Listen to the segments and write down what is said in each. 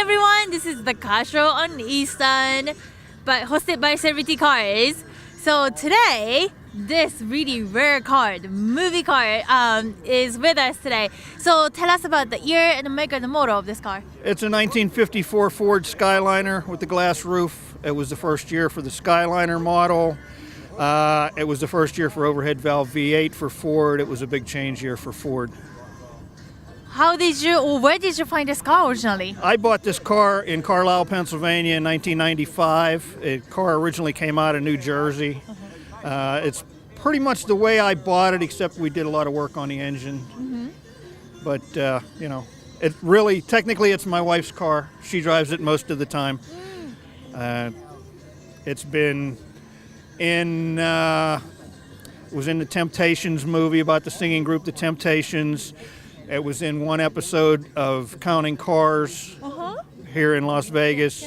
everyone, this is the car show on Eastern, but hosted by Celebrity Cars. So today, this really rare car, the movie car, is with us today. So tell us about the year and the make and the model of this car. It's a 1954 Ford Skyliner with the glass roof. It was the first year for the Skyliner model. It was the first year for overhead valve V8 for Ford. It was a big change year for Ford. Where did you find this car originally? I bought this car in Carlisle, Pennsylvania in 1995. The car originally came out of New Jersey. It's pretty much the way I bought it, except we did a lot of work on the engine. But, it really, technically it's my wife's car. She drives it most of the time. It's been in, it was in the Temptations movie about the singing group, the Temptations. It was in one episode of Counting Cars here in Las Vegas.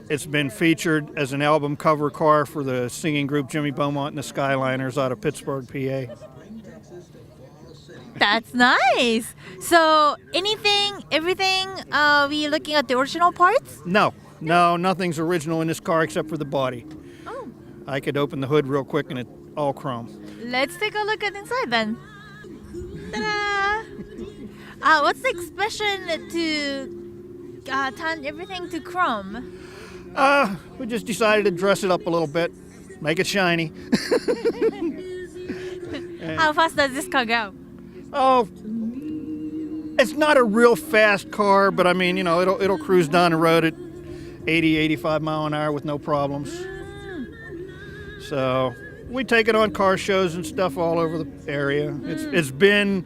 It's been featured as an album cover car for the singing group Jimmy Beaumont and the Skyliners out of Pittsburgh, PA. That's nice. So everything, we looking at the original parts? No, nothing's original in this car except for the body. Oh. I could open the hood real quick and it's all chrome. Let's take a look at inside then. Ta-da! What's the expression to turn everything to chrome? We just decided to dress it up a little bit, make it shiny. How fast does this car go? Oh, it's not a real fast car, but I mean, it'll cruise down the road at 80, 85 mile an hour with no problems. So we take it on car shows and stuff all over the area. It's been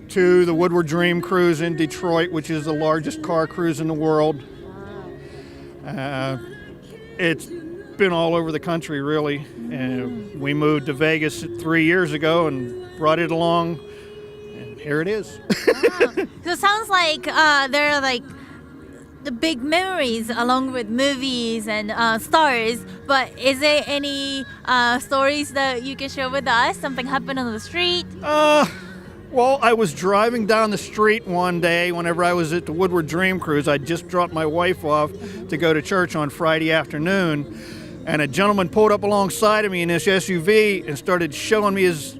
to the Woodward Dream Cruise in Detroit, which is the largest car cruise in the world. It's been all over the country, really. We moved to Vegas 3 years ago and brought it along, and here it is. Wow. So it sounds like there are like the big memories along with movies and stars, but is there any stories that you can share with us? Something happened on the street? Well, I was driving down the street one day whenever I was at the Woodward Dream Cruise. I just dropped my wife off to go to church on Friday afternoon, and a gentleman pulled up alongside of me in this SUV and started showing me his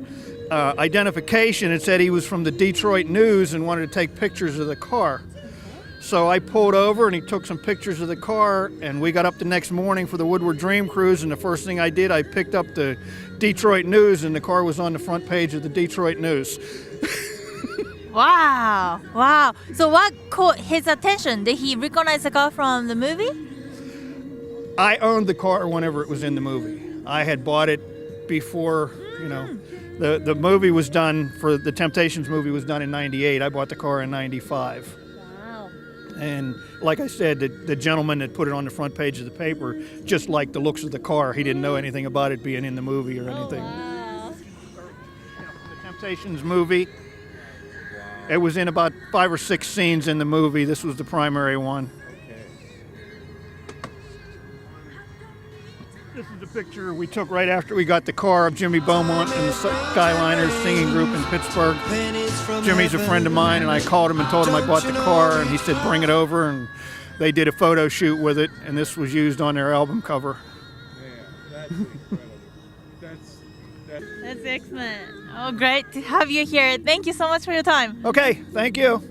identification and said he was from the Detroit News and wanted to take pictures of the car. So I pulled over and he took some pictures of the car, and we got up the next morning for the Woodward Dream Cruise, and the first thing I did, I picked up the Detroit News, and the car was on the front page of the Detroit News. Wow. So what caught his attention? Did he recognize the car from the movie? I owned the car whenever it was in the movie. I had bought it before, the movie was done, for the Temptations movie was done in 98. I bought the car in 95. And like I said, the gentleman that put it on the front page of the paper just liked the looks of the car. He didn't know anything about it being in the movie or anything. Wow. The Temptations movie, it was in about 5 or 6 scenes in the movie. This was the primary one. This is the picture we took right after we got the car of Jimmy Beaumont and the Skyliners singing group in Pittsburgh. Jimmy's a friend of mine, and I called him and told him I bought the car, and he said bring it over, and they did a photo shoot with it, and this was used on their album cover. Yeah, that's incredible. That's excellent. Oh, great to have you here. Thank you so much for your time. Okay, thank you.